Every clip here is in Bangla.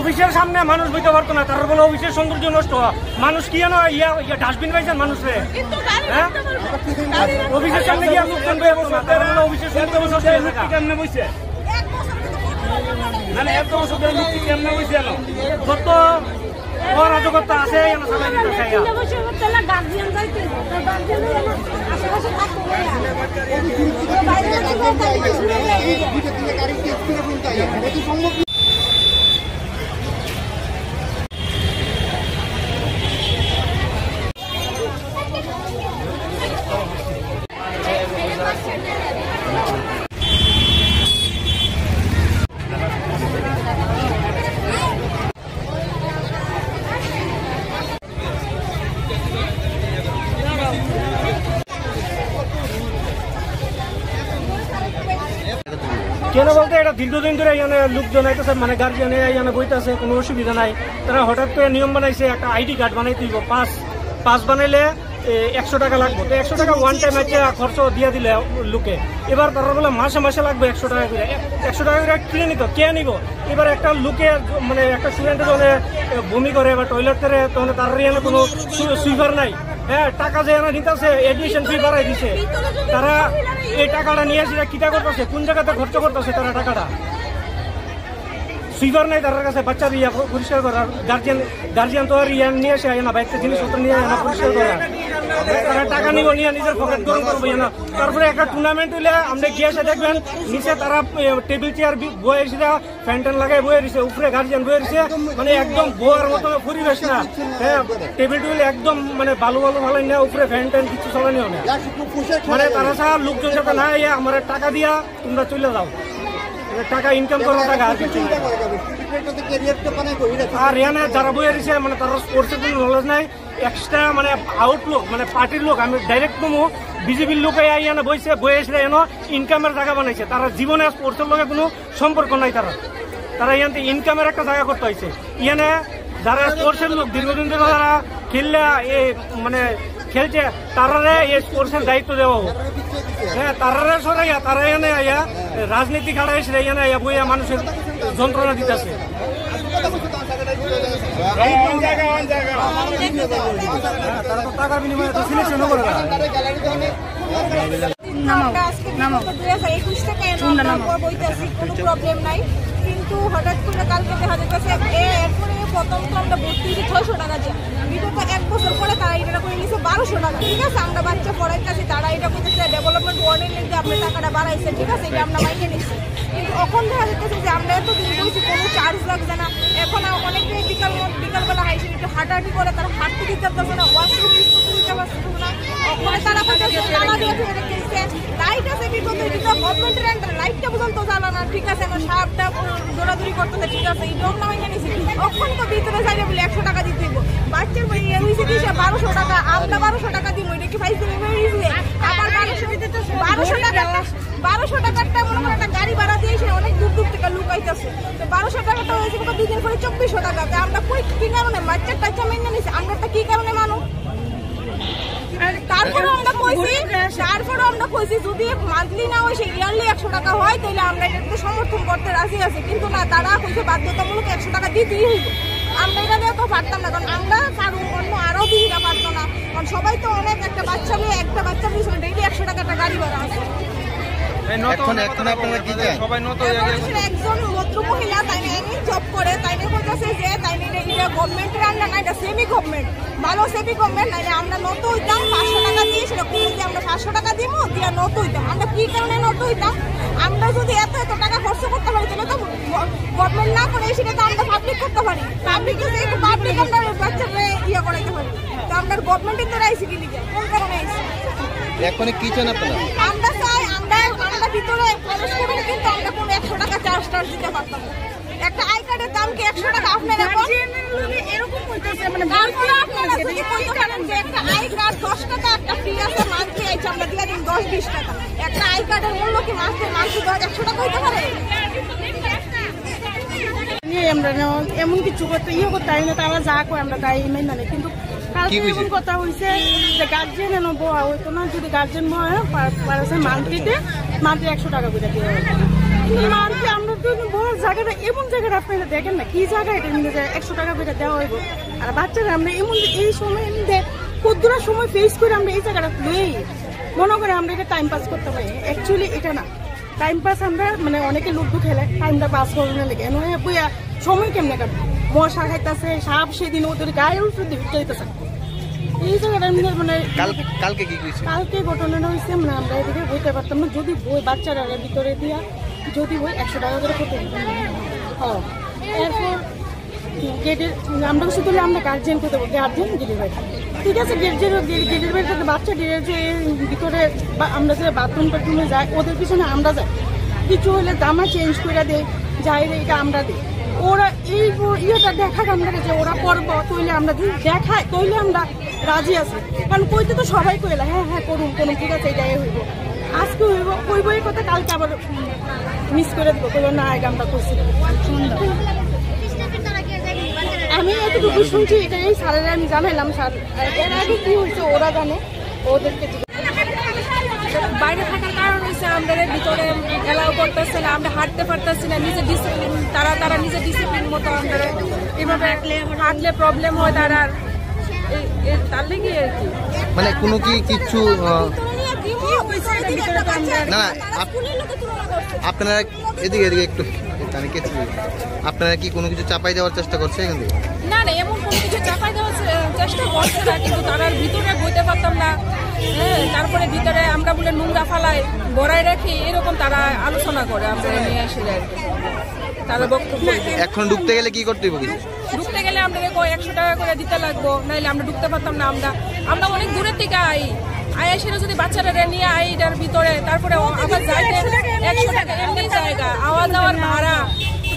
অফিসের সামনে মানুষ বইতে পারতো না, তার বলে অফিসের সৌন্দর্য নষ্ট। মানুষ কি জানো ইয়া ডাস্টবিন পাইছেন মানুষে, হ্যাঁ অফিসের সামনে গিয়ে লোকজন বয়ে বসে, তার বলে অফিসের সৌন্দর্য নষ্ট হয়ে থাকে। কেমনে বইছে মানে এত বছর ধরে লোকটি কেমনে বইছে না যত অরাজকতা আছে চালাই দিতে। কেন বলতে এটা দীর্ঘদিন ধরে এখানে লোকজন আইতেছে, মানে গার্জিয়ান এখানে বইতেছে, কোনো অসুবিধা নাই। তারা হঠাৎ করে নিয়ম বানাইছে একটা আইডি কার্ড বানাই দিব, পাস বানাইলে 100 টাকা লাগবে। তো 100 টাকা ওয়ান টাইম আছে খরচ দিয়ে দিলে লোকে, এবার তারা বলে মাসে মাসে লাগবে 100 টাকা করে। 100 টাকা করে কিনে নিত, কে নিব? এবার একটা লোকে মানে একটা স্টুডেন্টের জন্য বমি করে বা টয়লেট করে, তখন তার এখানে কোনো সুইপার নাই, হ্যাঁ টাকা যে এনে নিতেছে এডমিশন ফি বাড়াই দিছে। তারা এই টাকাটা নিয়ে এসে কিটা করতেছে, কোন জায়গাতে খরচ করতেছে তারা টাকাটা? সুইপার নাই তার কাছে বাচ্চার ইয়া পরিষ্কার করার, গার্জিয়ান তো আর ইয়া নিয়ে আসে না, বাইকটা জিনিসপত্র নিয়ে না পরিষ্কার করার। তারা টাকা নিব নিয়ে নিজের পকেট গরম করবো না। তারপরে একটা টুর্নামেন্ট হইলে আমরা গিয়ে এসে দেখবেন নিচে তারা টেবিল চেয়ার বয়ে এসে ফ্যান লাগাই বয়ে দিছে, উপরে গার্জিয়ান বয়ে দিছে, মানে একদম বোয়ার মতো পরিবেশ না। হ্যাঁ টেবিল টুবিল একদম মানে বালু ভালো না, উপরে ফ্যান ট্যান কিছু চলানিও না। মানে তারা ছাড়া লোকজন সাথে না আমার টাকা দিয়া তোমরা চলে যাও, টাকা ইনকাম করো টাকা আর কিছু। আর এখানে যারা বইয়ে দিচ্ছে মানে তারা স্পোর্টসের কোনো নলেজ নাই, এক্সট্রা মানে আউটলুক মানে পার্টির লোক, আমি ডাইরেক্ট কমু বিজেপির লোক এখানে বইছে, বয়ে এসে এনে ইনকামের জায়গা বানাইছে। তারা জীবনে স্পোর্টসের লোকের কোনো সম্পর্ক নাই, তারা এখান থেকে ইনকামের একটা জায়গা করতে হয়েছে। এখানে যারা স্পোর্টসের লোক দীর্ঘদিন ধরে যারা খেললে মানে খেলছে, তারা এই স্পোর্টসের দায়িত্ব দেওয়া হোক। হ্যাঁ তারা সরাইয়া তারা এনে আইয়া রাজনীতি খাড়া এসে এখানে আইয়া বইয়া মানুষের যন্ত্রণা দিতেছে। তারা তো টাকার বিনিময়ে সিলেকশনও করে না। 2021 থেকে বইতেছি, কোনো প্রবলেম নাই। কিন্তু হঠাৎ করে কালকে দেখা যাচ্ছে এরপরে প্রথম তো আমরা ভর্তি 600 টাকা দিয়ে, বিগত 1 বছর পরে তারা এটা করে নিচ্ছে 1200 টাকা। ঠিক আছে, আমরা বাচ্চা পড়াইতেছি, তারা এটা করতেছে ডেভেলপমেন্ট ওয়ার্ডের নিয়ে আপনি টাকাটা বাড়াইছে, ঠিক আছে এটা আমরা মাইকে নিচ্ছি। কিন্তু এখন দেখা যাচ্ছে যে আমরা এতদিন বলছি কোনো চার্জ লাগছে না। এখন অনেকে বিকালবেলা হাইসে একটু হাঁটাহাঁটি করে, তারা হাঁটতে দিতে পারতেছে না, ওয়াশরুম ইউজ করতে দিতে পারছে না। ওখানে তারা লাইট আছে বিগত গভর্নমেন্টের আন্ডারে, লাইটটা পর্যন্ত জ্বালানো, ঠিক আছে আমার সাপটা দৌড়াদৌড়ি করতেছে, ঠিক আছে এই ডোম নামাই নিয়েছি। ওখানে তো ভিতরে যাইলে বলে 100 টাকা দিতে হইব। বাচ্চার হয়েছে 1200 টাকা, আমরা 1200 টাকা দিব, এটা কি ফাইজ দেবে? আবার 1200 টাকারটা মনে করেন একটা গাড়ি ভাড়া দিয়েছে, অনেক দূর থেকে লোক আইতেছে। তো 1200 টাকাটা হয়েছে 2 দিন পরে 2400 টাকা। আমরা কি কারণে বাচ্চার টাকা মেনে নিয়েছি? আমরা কি কারণে মানুষ? তারপরে আমরা কইছি যদি মান্থলি না হয়, ইয়ারলি 100 টাকা হয়, তাহলে আমরা এটা সমর্থন করতে রাজি আছি। কিন্তু না, তারা কইছে বাধ্যতামূলক 100 টাকা দিতেই হইব। আমরা এটা দিয়ে তো পারতাম না, কারণ আমরা অন্য আরো দিদিরা পারতো না, কারণ সবাই তো অনেক একটা বাচ্চা পিছনে ডেইলি 100 টাকা একটা গাড়ি ভাড়া আছে। একজন ভদ্র মহিলা তাইনে জব করে, তাইনে বলতেছে যে তাইনে এটা গভর্নমেন্টের আন্ডার না, এটা সেমি গভর্নমেন্ট, ভালো সেমি গভর্নমেন্ট। নাইলে আমরা নত হইতাম 500 টাকা দিয়ে, সেটা যে আমরা 500 টাকা দিব দিয়ে নত হইতাম। আমরা কি কারণে নত হইতাম? আমরা যদি এত টাকা খরচ করতে পারি, তাহলে তো গভর্নমেন্ট না করে সেটা তো আমরা পাবলিক করতে পারি। পাবলিক আমরা বাচ্চাকে ইয়ে করাইতে পারি। তো আমরা গভর্নমেন্টের দ্বারা আইসি কি লিখে কোন কারণে আইসি? এখন কি চান আপনারা? আমরা চাই আমরা ভিতরে প্রবেশ করুন, কিন্তু আমরা কোনো 100 টাকা চার্জ দিতে পারতাম না। একটা আই কার্ডের দাম কি 100 টাকা? আপনারা এরকম কইতেছে, মানে তারপরে আপনারা যদি কইতে পারেন যে একটা আই কার্ড 10 টাকা, একটা ফ্রি আছে মান্থলি আইছে, আমরা দিয়ে দিন 10-20 টাকা। একটা আই কার্ডের মূল্য কি মান্থলি 100 টাকা হইতে পারে? আমরা এমন কিছু করতে করতে হয় না, তারা যা করে আমরা তাই মেনে নেই। কিন্তু কালকে এমন কথা হয়েছে যে গার্জেন এনে বয়া হইতো না, যদি গার্জেন হয় মান্থলি 100 টাকা করে দিয়ে মারছে আমরা তো বড় জায়গাটা এমন জায়গাটা আপনারা দেখেন না কি জায়গা এটা নিয়ে যায় 100 টাকা করে দেওয়া হইব আর বাচ্চারা আমরা এমন এই সময় কতটা সময় ফেস করে আমরা এই জায়গাটা নেই মনে করে আমরা এটা টাইম পাস করতে পারি অ্যাকচুয়ালি এটা না টাইম পাস আমরা মানে অনেকে লুডু খেলে টাইমটা পাস করবে না লেগে বইয়া সময় কেমনে কাটবে মশা খাইতেছে সাপ সেদিন ওদের গায়ে উঠে দিতেছে এই জায়গাটা মানে কালকে ঘটনাটা হয়েছে মানে আমরা এদিকে বইতে পারতাম না যদি বই বাচ্চারা ভিতরে দিয়া যদি বই 100 টাকা করে করতে দিতাম এরপর গেটের আমরা শুধু আমরা গার্জেন করতে বলতে গার্জেন গেটের বাইরে ঠিক আছে গেটের বাইরে থেকে বাচ্চা যে ভিতরে আমরা যে বাথরুম টাথরুমে যাই ওদের পিছনে আমরা যাই কিছু হলে জামা চেঞ্জ করে দেয় যাই রে এটা আমরা দিই ওরা এই ইয়েটা দেখাক আমরা যে ওরা করবো তৈলে আমরা দেখাই তৈলে আমরা রাজি আছি কারণ কইতে তো সবাই কইলা হ্যাঁ হ্যাঁ করুন ঠিক আছে এটাই হইব আজকে হইব কইব এই কথা কালকে আবার মিস করে দেবো কইব না আগে আমরা করছি আমি এতটুকু শুনছি এটা এই স্যারেরা আমি জানাইলাম স্যার এর আগে কি হয়েছে ওরা জানে ওদেরকে বাইরে থাকার কারণ হচ্ছে আমাদের ভিতরে এলাও করতেছে না আমরা হাঁটতে পারতেছি না নিজে ডিসিপ্লিন তারা নিজে ডিসিপ্লিন মতো আমাদের এভাবে হাঁটলে প্রবলেম হয় তারা তার লেগে আর কি মানে কোনো কিছু না আপনারা এদিকে একটু আপনারা কি কোনো কিছু চাপাই দেওয়ার চেষ্টা করছে এখান থেকে না এমন কোনো কিছু চাপাই দেওয়ার চেষ্টা করছে না কিন্তু তারা ভিতরে বইতে পারতাম না তারপরে ভিতরে আমরা বলে নোংরা ফালাই গড়াই রাখি এরকম তারা আলোচনা করে আমরা নিয়ে আসি আর কি তারা বক্তব্য এখন ঢুকতে গেলে কি করতে হবে ঢুকতে গেলে আমাদের 100 টাকা করে দিতে লাগবো নাহলে আমরা ঢুকতে পারতাম না আমরা অনেক দূরের থেকে আইসেরা যদি বাচ্চারা নিয়ে এটার ভিতরে তারপরে আবার যাইতে 100 টাকা এমনি জায়গা আওয়া যাওয়ার ভাড়া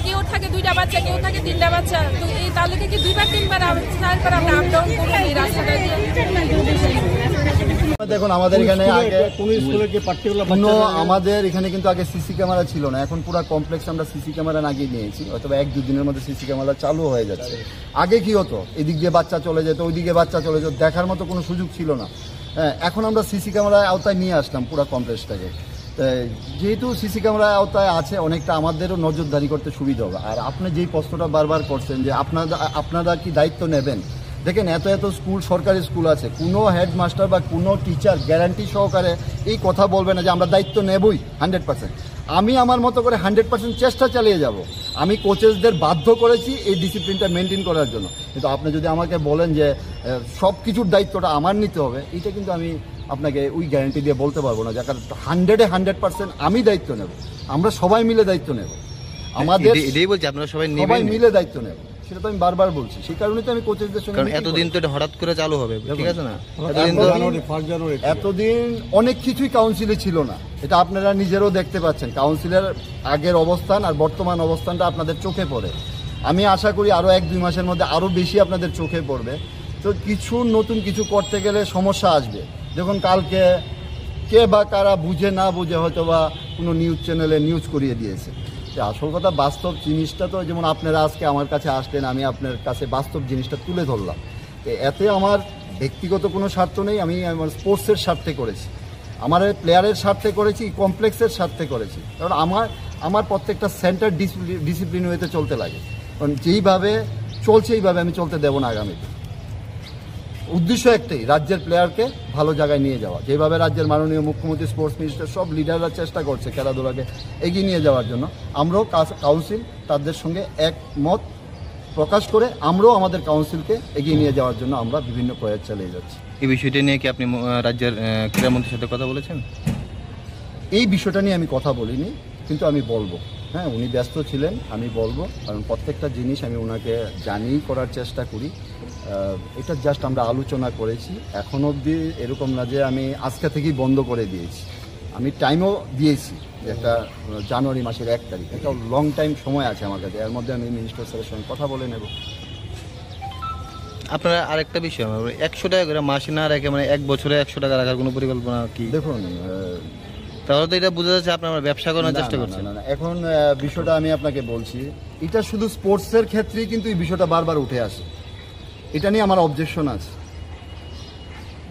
কেউ থাকে 2টা বাচ্চা কেউ থাকে 3টা বাচ্চা তো এই তাহলে কি 2বার 3বার তারপর আমরা আপ ডাউন করি এই রাস্তাটা দিয়ে দেখুন আমাদের এখানে আগে আমাদের এখানে কিন্তু আগে সিসি ক্যামেরা ছিল না এখন পুরো কমপ্লেক্স আমরা সিসি ক্যামেরা লাগিয়ে নিয়েছি হয়তো 1-2 দিনের মধ্যে সিসি ক্যামেরা চালু হয়ে যাচ্ছে আগে কি হতো এদিক দিয়ে বাচ্চা চলে যেত ওইদিকে বাচ্চা চলে যেত দেখার মতো কোনো সুযোগ ছিল না হ্যাঁ এখন আমরা সিসি ক্যামেরার আওতায় নিয়ে আসলাম পুরো কমপ্লেক্সটাকে যেহেতু সিসি ক্যামেরার আওতায় আছে অনেকটা আমাদেরও নজরদারি করতে সুবিধা হবে আর আপনি যেই প্রশ্নটা বারবার করছেন যে আপনারা কি দায়িত্ব নেবেন দেখেন এত স্কুল সরকারি স্কুল আছে কোনো হেডমাস্টার বা কোনো টিচার গ্যারান্টি সহকারে এই কথা বলবে না যে আমরা দায়িত্ব নেবই 100% আমি আমার মতো করে 100% চেষ্টা চালিয়ে যাব আমি কোচেসদের বাধ্য করেছি এই ডিসিপ্লিনটা মেনটেন করার জন্য কিন্তু আপনি যদি আমাকে বলেন যে সব কিছুর দায়িত্বটা আমার নিতে হবে এটা কিন্তু আমি আপনাকে ওই গ্যারান্টি দিয়ে বলতে পারবো না যে কারণ 100% আমি দায়িত্ব নেব আমরা সবাই মিলে দায়িত্ব নেব আমাদের এটাই বলছি আপনারা সবাই মিলে দায়িত্ব নেব সেটা তো আমি বারবার বলছি সেই কারণে তো আমি কোচেসদের সঙ্গে কারণ এতদিন তো এটা হঠাৎ করে চালু হবে ঠিক আছে না এতদিন অনেক কিছুই কাউন্সিলে ছিল না এটা আপনারা নিজেরও দেখতে পাচ্ছেন কাউন্সিলের আগের অবস্থান আর বর্তমান অবস্থানটা আপনাদের চোখে পড়ে আমি আশা করি আরো 1-2 মাসের মধ্যে আরো বেশি আপনাদের চোখে পড়বে তো কিছু নতুন কিছু করতে গেলে সমস্যা আসবে যখন কালকে কে বা কারা বুঝে না বুঝে হয়তো বা কোনো নিউজ চ্যানেলে নিউজ করিয়ে দিয়েছে আসল কথা বাস্তব জিনিসটা তো যেমন আপনারা আজকে আমার কাছে আসলেন আমি আপনার কাছে বাস্তব জিনিসটা তুলে ধরলাম এতে আমার ব্যক্তিগত কোনো স্বার্থ নেই আমি আমার স্পোর্টসের স্বার্থে করেছি আমার প্লেয়ারের স্বার্থে করেছি কমপ্লেক্সের স্বার্থে করেছি কারণ আমার প্রত্যেকটা সেন্টার ডিসিপ্লিন ওয়েতে চলতে লাগে কারণ যেইভাবে চলছে এইভাবে আমি চলতে দেবো না আগামীতে উদ্দেশ্য একটাই রাজ্যের প্লেয়ারকে ভালো জায়গায় নিয়ে যাওয়া যেভাবে রাজ্যের মাননীয় মুখ্যমন্ত্রী স্পোর্টস মিনিস্টার সব লিডাররা চেষ্টা করছে খেলাধুলাকে এগিয়ে নিয়ে যাওয়ার জন্য আমরাও কাউন্সিল তাদের সঙ্গে একমত প্রকাশ করে আমরাও আমাদের কাউন্সিলকে এগিয়ে নিয়ে যাওয়ার জন্য আমরা বিভিন্ন প্রয়াস চালিয়ে যাচ্ছি এই বিষয়টা নিয়ে কি আপনি রাজ্যের ক্রীড়ামন্ত্রীর সাথে কথা বলেছেন এই বিষয়টা নিয়ে আমি কথা বলিনি কিন্তু আমি বলবো হ্যাঁ উনি ব্যস্ত ছিলেন আমি বলবো কারণ প্রত্যেকটা জিনিস আমি ওনাকে জানিয়ে করার চেষ্টা করি এটা জাস্ট আমরা আলোচনা করেছি এখন অবধি এরকম না যে আমি আজকে থেকেই বন্ধ করে দিয়েছি আমি টাইমও দিয়েছি একটা জানুয়ারি মাসের 1 তারিখ একটা লং টাইম সময় আছে আমার কাছে এর মধ্যে আমি মিনিস্টার স্যারের সঙ্গে কথা বলে নেব আপনারা আরেকটা বিষয় 100 টাকা করে মাসে না রেখে মানে 1 বছরে 100 টাকা রাখার কোনো পরিকল্পনা কি দেখুন তাহলে তো এটা বোঝা যাচ্ছে আপনারা ব্যবসা করার চেষ্টা করছেন না এখন বিষয়টা আমি আপনাকে বলছি এটা শুধু স্পোর্টসের ক্ষেত্রেই কিন্তু এই বিষয়টা বারবার উঠে আসে এটা নিয়ে আমার অবজেকশন আছে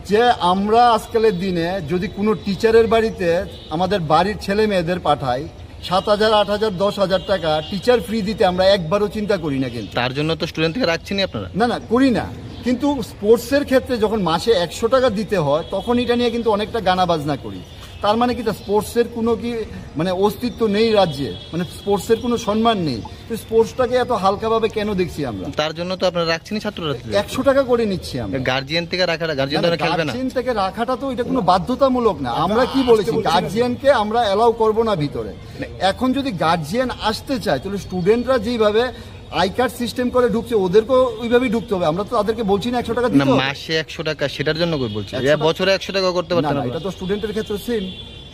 যে আমরা আজকালের দিনে যদি কোনো টিচারের বাড়িতে আমাদের বাড়ির ছেলে মেয়েদের পাঠাই 7,000, 8,000, 10,000 টাকা টিচার ফ্রি দিতে আমরা একবারও চিন্তা করি না। কিন্তু তার জন্য তো স্টুডেন্ট থেকে রাখছেনই আপনারা? না করি না, কিন্তু স্পোর্টসের ক্ষেত্রে যখন মাসে 100 টাকা দিতে হয় তখন এটা নিয়ে কিন্তু অনেকটা গানা বাজনা করি। তার মানে কি স্পোর্টসের কোনো কি মানে অস্তিত্ব নেই রাজ্যে, মানে স্পোর্টসের কোনো সম্মান নেই? তো স্পোর্টসটাকে এত হালকাভাবে কেন দেখছি আমরা? তার জন্য তো আপনারা রাখছেনই ছাত্ররা, 100 টাকা করে নিচ্ছি আমরা। গার্জিয়ান থেকে রাখাটা, গার্জিয়ান থেকে রাখাটা তো এটা কোনো বাধ্যতামূলক না। আমরা কি বলেছি, গার্জিয়ানকে আমরা অ্যালাউ করব না ভিতরে। এখন যদি গার্জিয়ান আসতে চায় তাহলে স্টুডেন্টরা যেভাবে আই কার্ড সিস্টেম করে ঢুকছে ওদেরকেও ওইভাবেই ঢুকতে হবে। আমরা তো তাদেরকে বলছি না 100 টাকা দিতে হবে। মাসে 100 টাকা সেটার জন্য কই বলছি, বছরে 100 টাকা করতে পারতেন না। এটা তো স্টুডেন্টের ক্ষেত্রে সেম।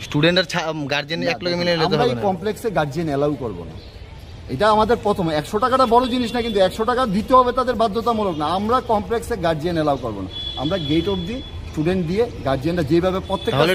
স্টুডেন্ট আর গার্জিয়ান এক লগে মিলে নিতে হবে না। আমরা এই কমপ্লেক্সে গার্জিয়ান অ্যালাউ করব না, এটা আমাদের প্রথমে। 100 টাকাটা বড় জিনিস না, কিন্তু 100 টাকা দিতে হবে তাদের বাধ্যতামূলক না। আমরা কমপ্লেক্সে গার্জিয়ান অ্যালাউ করব না। আমরা গেট অবধি স্টুডেন্ট দিয়ে গার্জিয়ানরা যেভাবে প্রত্যেকটা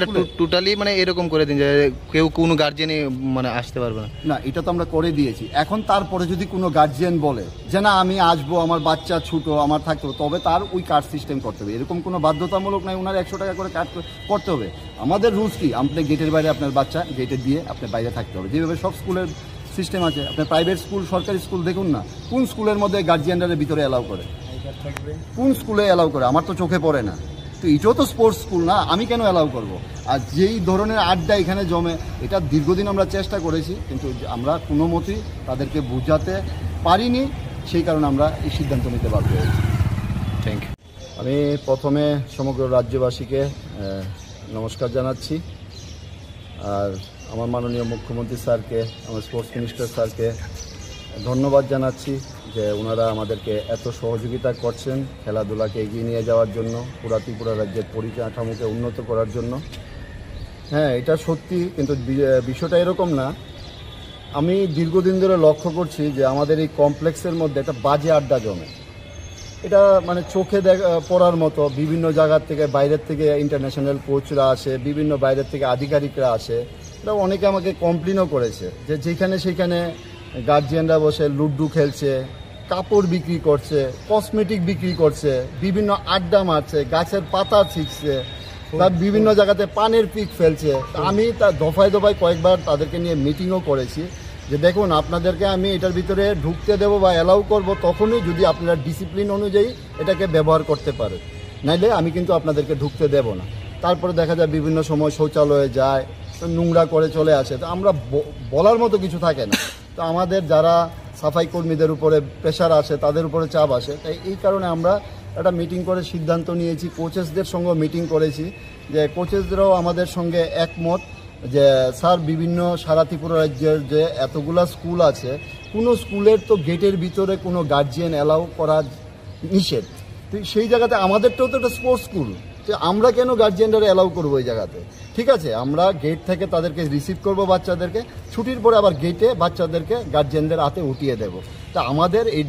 টোটালি মানে এরকম করে দিন যে কেউ কোনো গার্জিয়ানই মানে আসতে পারবে না। না, এটা তো আমরা করে দিয়েছি। এখন তারপরে যদি কোনো গার্জিয়ান বলে যে না আমি আসবো, আমার বাচ্চা ছোট, আমার থাকতে হবে, তবে তার ওই কার্ড সিস্টেম করতে হবে। এরকম কোনো বাধ্যতামূলক নাই ওনার 100 টাকা করে কার্ড করতে হবে। আমাদের রুলস কি, আপনি গেটের বাইরে আপনার বাচ্চা গেটে দিয়ে আপনি বাইরে থাকতে হবে, যেভাবে সব স্কুলের সিস্টেম আছে। আপনি প্রাইভেট স্কুল, সরকারি স্কুল দেখুন না, কোন স্কুলের মধ্যে গার্জিয়ানদের ভিতরে অ্যালাউ করে, কোন স্কুলে অ্যালাউ করে? আমার তো চোখে পড়ে না। তো এটাও তো স্পোর্টস স্কুল না, আমি কেন অ্যালাউ করব? আর যেই ধরনের আড্ডা এখানে জমে, এটা দীর্ঘদিন আমরা চেষ্টা করেছি, কিন্তু আমরা কোনো মতেই তাদেরকে বোঝাতে পারিনি, সেই কারণে আমরা এই সিদ্ধান্ত নিতে বাধ্য হয়েছি। Thank you. আমি প্রথমে সমগ্র রাজ্যবাসীকে নমস্কার জানাচ্ছি, আর আমার মাননীয় মুখ্যমন্ত্রী স্যারকে, আমার স্পোর্টস মিনিস্টার স্যারকে ধন্যবাদ জানাচ্ছি যে ওনারা আমাদেরকে এত সহযোগিতা করছেন খেলাধুলাকে এগিয়ে নিয়ে যাওয়ার জন্য, পুরা ত্রিপুরা রাজ্যের পরিকাঠামোকে উন্নত করার জন্য। হ্যাঁ, এটা সত্যি, কিন্তু বিষয়টা এরকম না। আমি দীর্ঘদিন ধরে লক্ষ্য করছি যে আমাদের এই কমপ্লেক্সের মধ্যে একটা বাজে আড্ডা জমে। এটা মানে চোখে পড়ার মতো। বিভিন্ন জায়গার থেকে, বাইরের থেকে ইন্টারন্যাশনাল কোচরা আসে, বিভিন্ন বাইরের থেকে আধিকারিকরা আসে। এটা অনেকে আমাকে কমপ্লেনও করেছে যে যেখানে সেখানে গার্জিয়ানরা বসে লুডু খেলছে, কাপড় বিক্রি করছে, কসমেটিক বিক্রি করছে, বিভিন্ন আড্ডা মারছে, গাছের পাতা ছিঁড়ছে, তার বিভিন্ন জায়গাতে পানের পিক ফেলছে। আমি তার দফায় দফায় কয়েকবার তাদেরকে নিয়ে মিটিংও করেছি যে দেখুন, আপনাদেরকে আমি এটার ভিতরে ঢুকতে দেবো বা অ্যালাউ করব তখনই যদি আপনারা ডিসিপ্লিন অনুযায়ী এটাকে ব্যবহার করতে পারেন, নাইলে আমি কিন্তু আপনাদেরকে ঢুকতে দেব না। তারপরে দেখা যায় বিভিন্ন সময় শৌচালয়ে যায়, নোংরা করে চলে আসে। তো আমরা বলার মতো কিছু থাকে না। তো আমাদের যারা সাফাই কর্মীদের উপরে প্রেশার আসে, তাদের উপরে চাপ আসে। তাই এই কারণে আমরা একটা মিটিং করে সিদ্ধান্ত নিয়েছি, কোচেসদের সঙ্গে মিটিং করেছি, যে কোচেসদেরও আমাদের সঙ্গে একমত যে স্যার বিভিন্ন সারা ত্রিপুরা রাজ্যের যে এতগুলা স্কুল আছে, কোনো স্কুলের তো গেটের ভিতরে কোনো গার্জিয়ান অ্যালাউ করা নিষেধ। তো সেই জায়গাতে আমাদেরটাও তো একটা স্পোর্টস স্কুল, তো আমরা কেন গার্জিয়ানরা অ্যালাউ করবো এই জায়গাতে? ঠিক আছে, আমরা গেট থেকে তাদেরকে রিসিভ করব বাচ্চাদেরকে, ছুটির পরে আবার গেটে বাচ্চাদেরকে গার্জিয়ানদের হাতে উঠিয়ে দেব। তা আমাদের এই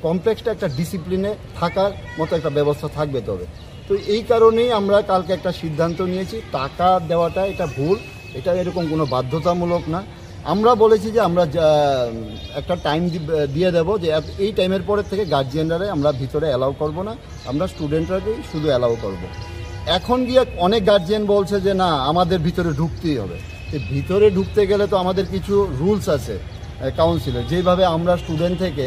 কমপ্লেক্সটা একটা ডিসিপ্লিনে থাকার মতো একটা ব্যবস্থা থাকবে। তবে তো এই কারণেই আমরা কালকে একটা সিদ্ধান্ত নিয়েছি, টাকা দেওয়াটা এটা ভুল, এটা এরকম কোনো বাধ্যতামূলক না। আমরা বলেছি যে আমরা একটা টাইম দিয়ে দেব যে এই টাইমের পরের থেকে গার্জিয়ানরা আমরা ভিতরে অ্যালাউ করব না, আমরা স্টুডেন্টরাকেই শুধু অ্যালাউ করব। এখন গিয়ে অনেক গার্জিয়ান বলছে যে না আমাদের ভিতরে ঢুকতেই হবে। ভিতরে ঢুকতে গেলে তো আমাদের কিছু রুলস আছে কাউন্সিলের, যেভাবে আমরা স্টুডেন্ট থেকে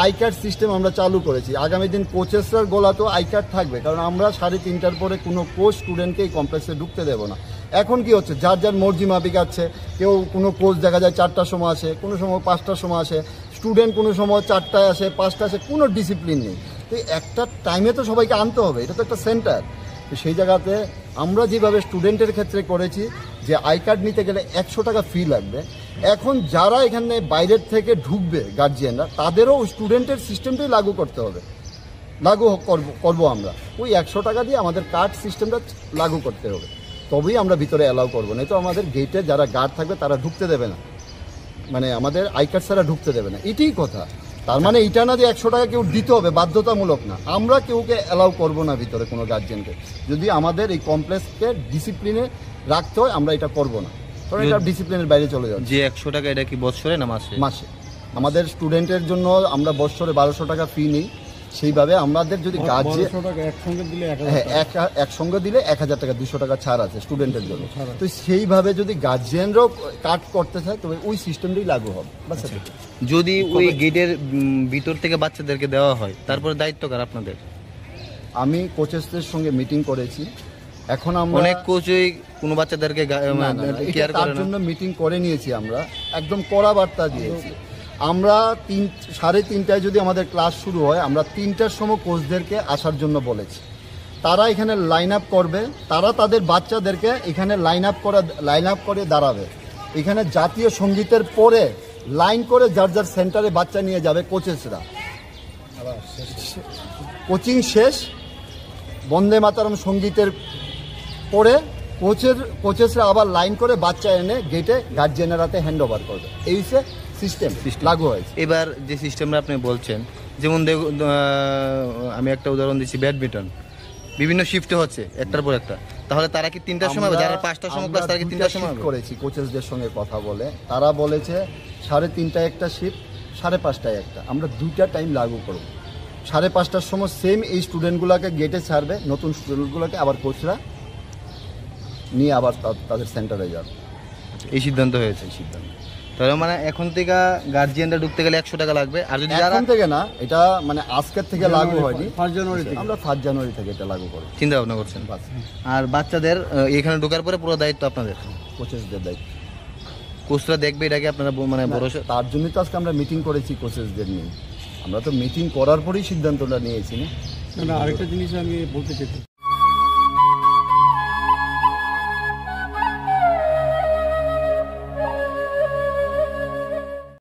আই কার্ড সিস্টেম আমরা চালু করেছি। আগামী দিন কোচেসরার গোলাতেও আই কার্ড থাকবে, কারণ আমরা 3:30টার পরে কোনো কোচ স্টুডেন্টকে এই কমপ্লেক্সে ঢুকতে দেবো না। এখন কি হচ্ছে, যার যার মর্জি মাফিক আছে। কেউ কোনো কোচ দেখা যায় 4টার সময় আসে, কোনো সময় 5টার সময় আসে, স্টুডেন্ট কোনো সময় 4টায় আসে, 5টায় আসে, কোনো ডিসিপ্লিন নেই। তো একটা টাইমে তো সবাইকে আনতে হবে, এটা তো একটা সেন্টার। তো সেই জায়গাতে আমরা যেভাবে স্টুডেন্টের ক্ষেত্রে করেছি যে আই কার্ড নিতে গেলে 100 টাকা ফি লাগবে, এখন যারা এখানে বাইরের থেকে ঢুকবে গার্জিয়ানরা, তাদেরও স্টুডেন্টের সিস্টেমটাই লাগু করতে হবে, লাগু করবো আমরা। ওই 100 টাকা দিয়ে আমাদের কার্ড সিস্টেমটা লাগু করতে হবে, তবেই আমরা ভিতরে অ্যালাউ করবো। না তো আমাদের গেটে যারা গার্ড থাকবে তারা ঢুকতে দেবে না, মানে আমাদের আই কার্ড ছাড়া ঢুকতে দেবে না, এটাই কথা। তার মানে এটা না যে 100 টাকা কেউ দিতে হবে, বাধ্যতামূলক না। আমরা কেউকে অ্যালাউ করবো না ভিতরে কোনো গার্জিয়ানকে। যদি আমাদের এই কমপ্লেক্সকে ডিসিপ্লিনে রাখতে হয় আমরা এটা করবো না, কারণ এটা ডিসিপ্লিনের বাইরে চলে যাবে। যে 100 টাকা এটা কি বছরে না মাসে? মাসে। আমাদের স্টুডেন্টের জন্য আমরা বছরে 1200 টাকা ফি নিই, সেইভাবে আমাদের যদি গার্জিয়ান একসঙ্গে দিলে 1000 টাকা 200 টাকা ছাড় আছে স্টুডেন্টের জন্য। তো সেইভাবে যদি গার্জিয়ানরাও কাট করতে চায় তবে ওই সিস্টেমটাই লাগু হবে। যদি ওই গেটের ভিতর থেকে বাচ্চাদেরকে দেওয়া হয় তারপরে দায়িত্ব কার আপনাদের? আমি কোচেসদের সঙ্গে মিটিং করেছি, এখন আমরা অনেক কোচই কোনো বাচ্চাদেরকে কেয়ার করে তার জন্য মিটিং করে নিয়েছি, আমরা একদম কড়া বার্তা দিয়েছি। আমরা 3:30টায় যদি আমাদের ক্লাস শুরু হয়, আমরা 3টার সময় কোচদেরকে আসার জন্য বলেছি। তারা এখানে লাইন আপ করবে, তারা তাদের বাচ্চাদেরকে এখানে লাইন আপ করে দাঁড়াবে। এখানে জাতীয় সঙ্গীতের পরে লাইন করে যার যার সেন্টারে বাচ্চা নিয়ে যাবে কোচেসরা। কোচিং শেষ, বন্দে মাতরম সঙ্গীতের পরে কোচেসরা আবার লাইন করে বাচ্চা এনে গেটে গার্জিয়ানের হাতে হ্যান্ড ওভার করবে। এই হচ্ছে সিস্টেম লাগু হয়েছে। এবার যে সিস্টেমটা আপনি বলছেন, যেমন আমি একটা উদাহরণ দিচ্ছি, ব্যাডমিন্টন বিভিন্ন শিফটে হচ্ছে একটার পর একটা, তাহলে তারা কি 3টার সময় হবে? যারা 5টার সময় ক্লাস তারা কি 3টার সময় করেছি? কোচেসদের সঙ্গে কথা বলে তারা বলেছে 3:30টায় একটা শিফট, 5:30টায় একটা। আমরা 2টা টাইম লাগু করব। 5:30টার সময় সেম এই স্টুডেন্টগুলোকে গেটে ছাড়বে, নতুন স্টুডেন্টগুলোকে আবার কোচরা নিয়ে আবার তাদের সেন্টারে যাবে। এই সিদ্ধান্ত হয়েছে। তাহলে মানে এখন থেকে গার্জিয়ানরা ঢুকতে গেলে 100 টাকা লাগবে। আর যদি এখন থেকে না, এটা মানে আজকের থেকে লাগু হয়নি, 1 জানুয়ারি থেকে। আমরা 1 জানুয়ারি থেকে এটা লাগু করি চিন্তা ভাবনা করছেন। আর বাচ্চাদের এখানে ঢোকার পরে পুরো দায়িত্ব আপনাদের, কোচেসদের দায়িত্ব। কোচরা দেখবে এটাকে আপনারা মানে ভরসা। তার জন্যই তো আজকে আমরা মিটিং করেছি কোচেসদের নিয়ে। আমরা তো মিটিং করার পরেই সিদ্ধান্তটা নিয়েছি না। আরেকটা জিনিস আমি বলতে চাই।